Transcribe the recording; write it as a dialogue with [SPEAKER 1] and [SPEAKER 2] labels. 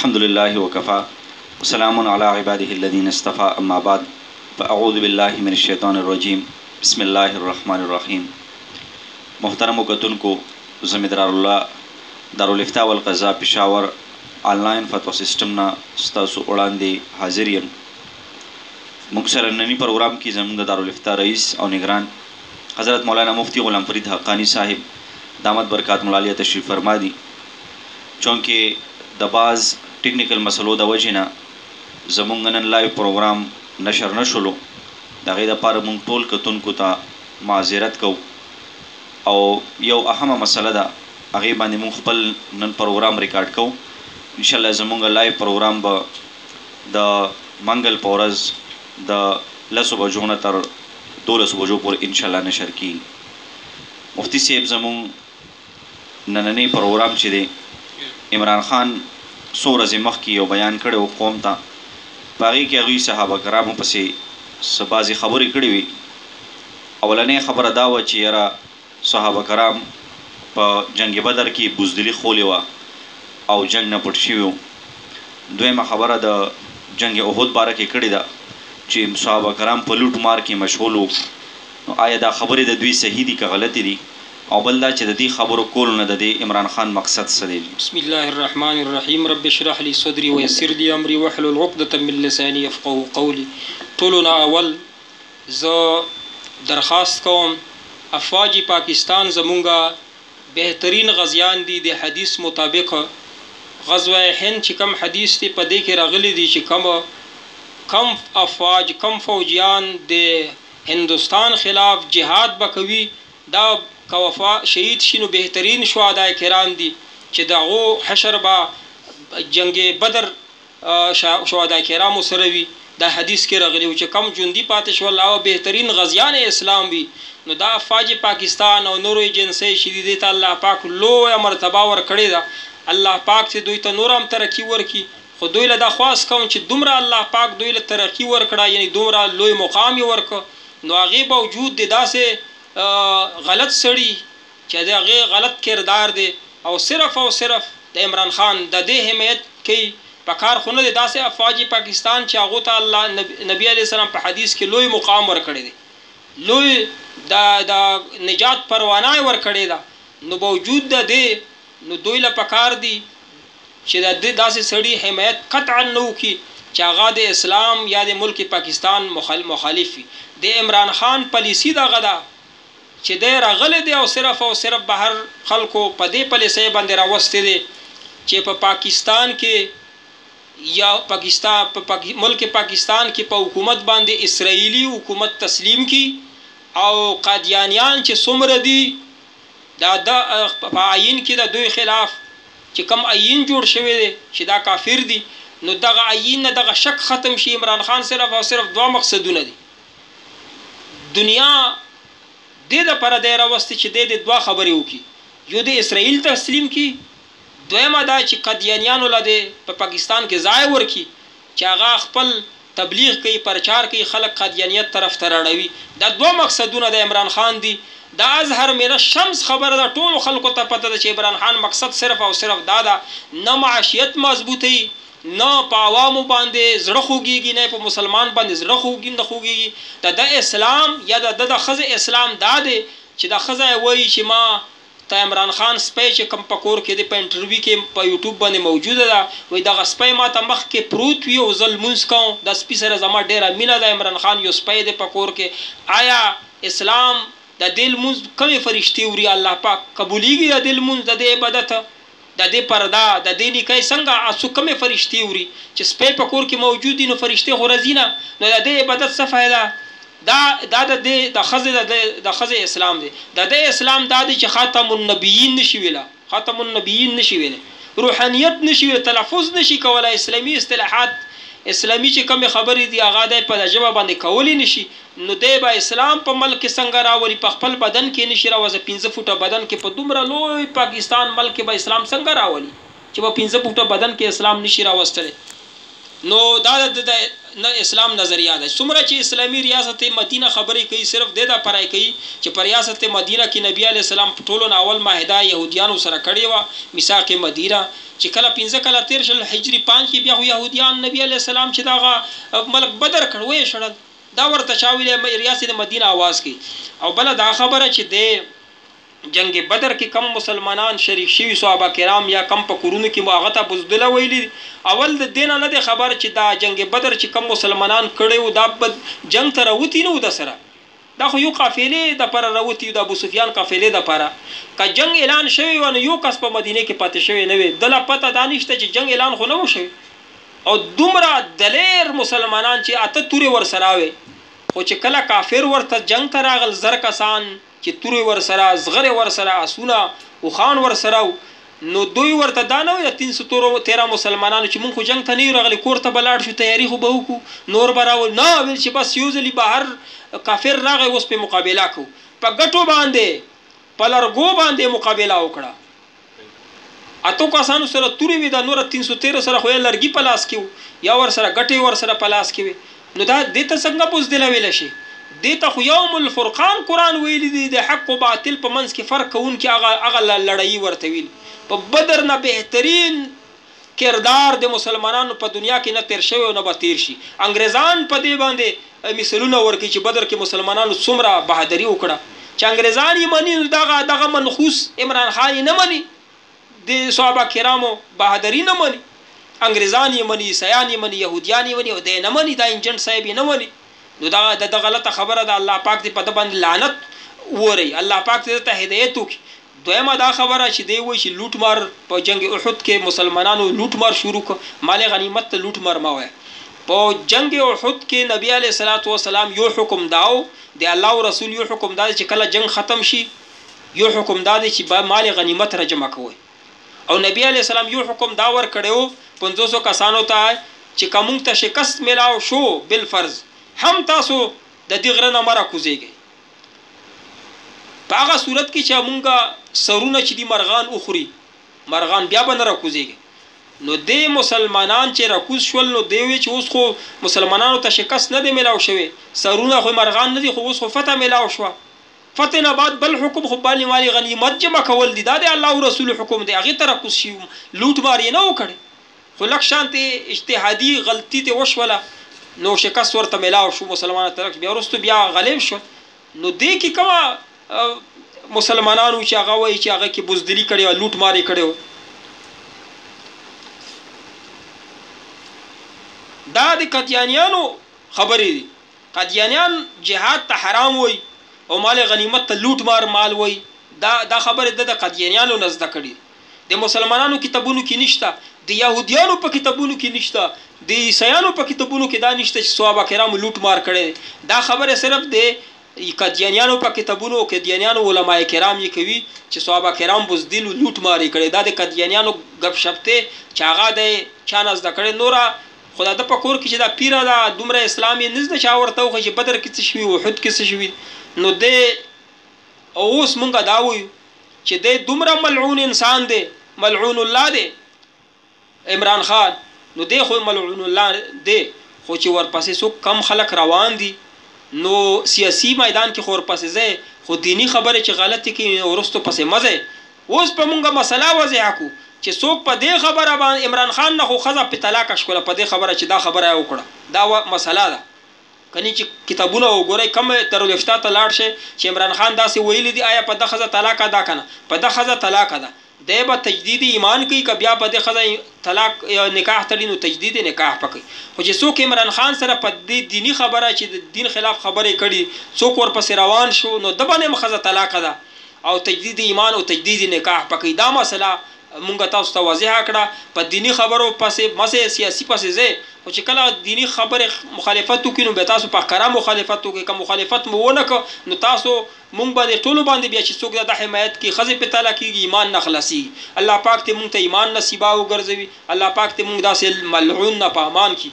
[SPEAKER 1] الحمد لله وكفى وسلام على عباده الذين اصطفى أما بعد فأعوذ بالله من الشيطان الرجيم بسم الله الرحمن الرحيم. محترم کتونکو زمیدرار الله دارالافتاء والقضاء پېښور آنلاین فتوا سیسټم نه ستاسو وړاندې حاضر یم. موږ سره ننني پروګرام کې زموږ د دارالافتاء رئیس او نگران حضرت مولانا مفتی غلام فرید حقانی صاحب دامت برکات ملالیه تشریف فرما دي. چونکې د بعض ټیکنیکل مسلو د وجې نه زموږ نن لایو پروګرام نشر نه شولو. د هغې دپاره موږ ټول کتونکو ته معذرت کوو او یو اهمه مسله ده هغې باندې موږ خپل نن پروګرام ریکارډ کوو. انشاءالله زموږ لایو پروګرام به د منګل په ورځ د 10 بجو نه تر 12 بجو پورې انشاءالله نشر کیږي. مفتی صاحب زموږ نننی پروګرام چې دی عمران خان څو ورځې مخکې یو بیان کړی و قوم ته. په هغې کې هغوی صحابه کرامو پسې څه بعضې خبرې کړې وي. اولنۍ خبره دا وه چې یاره صحابه کرام په جنگ بدر کې بزدلي خولې وه او جنگ نه پټ شوي وو. دویمه خبره د جنگ احد باره کې کړې ده چې صحابه کرام په لوټ مار کې مشغول وو. نو آیا دا خبرې د دوی صحیح دي که غلطې دي؟ او بل دا چې د دې خبرو کولو نه د دې عمران خان مقصد څه دی؟
[SPEAKER 2] بسم الله الرحمن الرحیم. رب اشرح لي صدري ويسر لي امري واحلل عقدة من لساني يفقهوا قولي. ټولو نه اول زه درخواست کوم افواج پاکستان زمونږه بهترین غزیان دي. د حدیث مطابق غزوه هند چې کم حدیث دی په دې کې راغلی دی چې کم افواج کم فوجیان د هندوستان خلاف جهاد به کوي دا که وفا شهید شي نو بهترین شهدای کرام دي چې د هغو حشر به جنگ بدر شهدای کرامو سره وي. دا حدیث کې راغلی و چې کم جندي پاتې شول او بهترین غزیان اسلام وي. نو دا افواج پاکستان او نورو ایجنسۍ چې دي دې ته الله پاک لویه مرتبه ورکړې ده. الله پاک چې دوی ته نور هم ترقي ورکړي. خو دوی له دا خواست کوم چې دومره الله پاک دوی له ترقي ورکړه یعنی دومره لوی مقام یې ورکړه. نو هغې باوجود د داسې غلط سړي چې د هغې غلط کردار دی او صرف د عمران خان د دې حمایت کوي. په کار خو نه دی داسې افواج پاکستان چې هغو ته الله نبی علیه السلام په حدیث کې لوی مقام ورکړی دی، لوی د نجات پروانه یې ورکړې ده. نو باوجود د دې نو دوی له پکار دي چې د دې داسې سړي حمایت قطعا نه وکړي چې هغه د اسلام یا د ملک پاکستان مخالف وي. د عمران خان پالیسي دغه ده چې دی راغلی دی او صرف بهر خلکو په دې پالیسۍ باندې راوستی دی چې په پاکستان کې یا ملک پاکستان کې په حکومت باندې اسرائیلي حکومت تسلیم کی او قادیانیان چې څومره دي دا په آیین کې د دوی خلاف چې کم آیین جوړ شوی دی چې دا کافر دي. نو دغه آیین نه دغه شک ختم شي. عمران خان صرف دوه مقصدونه دي. دنیا دې دپاره دی راوستی چې دی د دوه خبرې وکړي، یو د اسرائیل تسلیم کړي، دویمه دا چې قادیانیانو له په پاکستان کې ځای ورکړي چې هغه خپل تبلیغ کوي، پرچار کوي، خلک قادیانیت طرف ته راړوي. دا دوه مقصدونه د عمران خان دي. دا اظهر من الشمس خبره ده. ټولو خلکو ته پته ده چې عمران خان مقصد صرف دا ده نه معاشیت مضبوطوي، نه په عوامو باندې زړه خوږېږي، نه په مسلمان باندې زړه نه خوږېږي. د اسلام یا د ښځې اسلام دا دی چې د ښځه یې وایي چې ما ته عمران خان سپی چې کوم په کور کې دی په انټرویو کې په یوټیوب باندې موجوده ده، وایي دغه سپی ما ته مخکې پروت وي او زه لمونځ کوم، د سپي سره زما ډېره مینه ده. عمران خان یو سپی دی په کور کې. آیا اسلام د دې لمونځ کومې فرشتې وړي؟ الله پاک قبولیږي د دې لمونځ د دې عبادت د دې پرده د دې نکای څنګه څو کمې فرشتې وړي چې سپی په کور کې موجود دي نو فرشتې خو راځي نه. نو د دې عبادت څه فایده؟ دا د ښځې اسلام دی. د دې اسلام دا دی چې خاتم النبیین نشي ویلی، خاتم النبیین نشي ویلی، روحانیت نشي ویلی، تلفظ نشي کولی، اسلامي اصطلاحات اسلامي چې کومې خبرې دي هغه دی په ژبه باندې کولی نشي. نو دی به اسلام په ملک کې څنګه راولي؟ په خپل بدن کې نشي راوځي. 15 فوټه بدن کې په دومره لوی پاکستان ملک کې به اسلام څنګه راولي چې په 15 فوټه بدن کې اسلام نشي راوستلی؟ نو دا نه اسلام نظریه ده. څومره چې اسلامي ریاست مدینه خبرې کوي صرف د دا پرای کوي چې په ریاست مدینه کې نبی علیه السلام په ټولو اول معاهده یهودیانو سره کړې وه، میثاق مدینه، چې کله 15 کاله تیر شل هجری 5 کې بیا خو یهودیان نبی علیه السلام چې دغه ملک بدر کړ ویې شړل، دا ورته چا ویلی ریاست مدینه آواز کوي. او بله دا خبره چې د جنگ بدر کې کم مسلمانان شریک شوي صحابه کرام یا کم په کورونو کې هغه ته بزدله ویلي، اول د دینه نه دی خبر چې دا جنگ بدر چې کم مسلمانان کړی وو دا بد جنگ ته راوتي نه و د سره، دا خو یو قافلې دپاره راوتي د ابو سفیان قافلې دپاره. که جنگ اعلان شوی و نو یو کس په مدینه کې پاتې شوی نه وي، دله پته دا نشته چې جنگ اعلان خو نه و شوی. او دومره دلیر مسلمانان چې 8 تورې ورسره وي، خو چې کله کافر ورته جنگ ته راغل زر کسان چې تورې ورسره زغرې ورسره اسونه اوښان ورسره، نو دوی ورته دا نه وایي 313 مسلمانانو چې مونږ خو جنګ ته نه یو راغلي، کور ته به لاړ شو، تیاري خو به وکړو، نور به راول نه، ویل چې بس یو ځلي بهر کافر راغی اوس پې مقابله کوو، په ګټو باندې په لرګو باندې مقابله وکړه. 8 کسانو سره تورې وي، دا نور 313 سره خو یې لرګي په لاس کې وو یا ورسره ګټې ورسره په لاس کې وي، نو دا دې ته څنګه بزدله ویلی شي؟ دې ته خو یوم الفرقان قرآن ویلی دی، د حق و باطل په منځ کې فرق کوونکي هغه لړۍ ورته ویل. په بدر نه بهترین کردار د مسلمانانو په دنیا کې نه تیر شوی او نه به تیر شي. انګریزان په دې باندې مثالونه ورکوي چې بدر کې مسلمانانو څومره بهادري وکړه، چې انګریزان یې مني، دغه منخوس عمران خان یې نه مني، د صحابه کرامو بهادري نه مني، انګریزان یې مني، عیسایان یې مني، یهودیان یې مني، او دی نه مني، دا انجنټ صاحب یې نه مني. نو دا غلطه خبره ده، الله پاک دې په ده باندې لعنت ووري، الله پاک دې ته هدایت وکړي. دویمه دا خبره چې دی وایي چې لوټ مار په جنگ احد کې مسلمانانو لوټ مار شروع کړ، مال غنیمت ته لوټ مار مه وایه. په جنگ احد کې نبی علیه الصلاۃ والسلام یو حکم داو، د الله رسول یو حکم دا چې کله جنگ ختم شي یو حکم دا دی چې مال غنیمت را جمع کوئ. او نبی علیه السلام یو حکم دا ورکړی 500 کسانو ته چې که موږ ته شکست میلاو شو بالفرض هم تاسو د دې غره نه مه راکوزیږئ. په هغه صورت کې چې مونږه سرونه چې دي مرغان وخوري، مرغان بیا به نه راکوزیږي. نو دې مسلمانان چې راکوز شول، نو دی وی چې اوس خو مسلمانانو ته شکست نه دی میلاو شوی، سرونه خو مرغان نه دي، خو اوس خو فتح میلاو شوه. فتح نه بعد بل حکم خو باندې مالی غنیمت جمع کول دي، دا د الله رسول حکم دی، هغې ته راکوز شي، لوټ مار یې نه وکړی، خو لږ شانتې اجتهادي غلطي ته وشوله، نو شکست ورته میلاو شو، مسلمانانو ترک بیا وروسته بیا غلیب شو. نو دې کې کومه مسلمانانو چې هغه وایي چې هغه کې بزدلي کړې وه، لوټ مار یې کړی و، دا د قادیانیانو خبرې دي. قادیانیان جهاد ته حرام وایي او مال غنیمت ته لوټ مار مال وایي، دا خبرې د قادیانیانو نه زده کړي، د مسلمانانو کتابونو کې نشته، د یهودیانو په کتابونو کې نشته، د عیسایانو په کتابونو کې دا نشته چې صحابه کرامو لوټ مار کړی. دا خبره صرف د قادیانیانو په کتابونو او قادیانیانو علماء کرام یې کوي چې صحابه کرام بزدل او لوټ مار یې کړی. دا د قادیانیانو گپ شپ ته چې هغه د چا نه زده کړی. نوره خدا د په کور کې چې دا پیره ده دومره اسلام یې نه زده چې ورته وښایي چې بدر کې څه شوي، احد کې څه شوي. نو دی اوس مونږ دا وایو چې دی دومره ملعون انسان دی، ملعون الله دی عمران خان، نو دی خو ملعون الله دی، خو چې ورپسې څوک کم خلک روان دي، نو سیاسي میدان کې خو ورپسې ځئ، خو دینی خبرې چې غلطې کوي وروستو پسې مه ځئ. اوس په مونږ مسله وضع کړو چې څوک په دې خبره باندې عمران خان نه خو ښځه په طلاقه شوله په دې خبره چې دا خبره یې وکړه، دا مسله ده. کنی چې کتابونه وګورئ کم دارالافتا ته لاړ شئ چې عمران خان داسې ویلي دي آیا په ده ښځه طلاقه ده که نه، په ده ښځه طلاقه ده، دی به تجدید ایمان کوي که بیا په دې ښځه طلاق نکاح تړي نو تجدید نکاح پکوي. خو چې څوک عمران خان سره په دې دینی خبره چې د دین خلاف خبرې کړي څوک ورپسې روان شو، نو ده باندې هم ښځه طلاقه ده او تجدید ایمان او تجدید نکاح پکوي. دا مسله مونږ تاسو ته واضح کړه. په دینی خبرو پسې مسه سیاسي پسې ځئ، خو چې کله دینی خبرې مخالفت وکړي نو بیا تاسو په ښکاره مخالفت وکړئ. که مخالفت مو ونه کړ نو تاسو مونږ باندې ټولو باندې بیا چې څوک د حمایت کې ښځې پې طلاق کېږي ایمان نه خلاصېږي. الله پاک دې مونږ ته ایمان نصیبه وګرځوي، الله پاک دې مونږ داسې ملعون نه په امان کړي.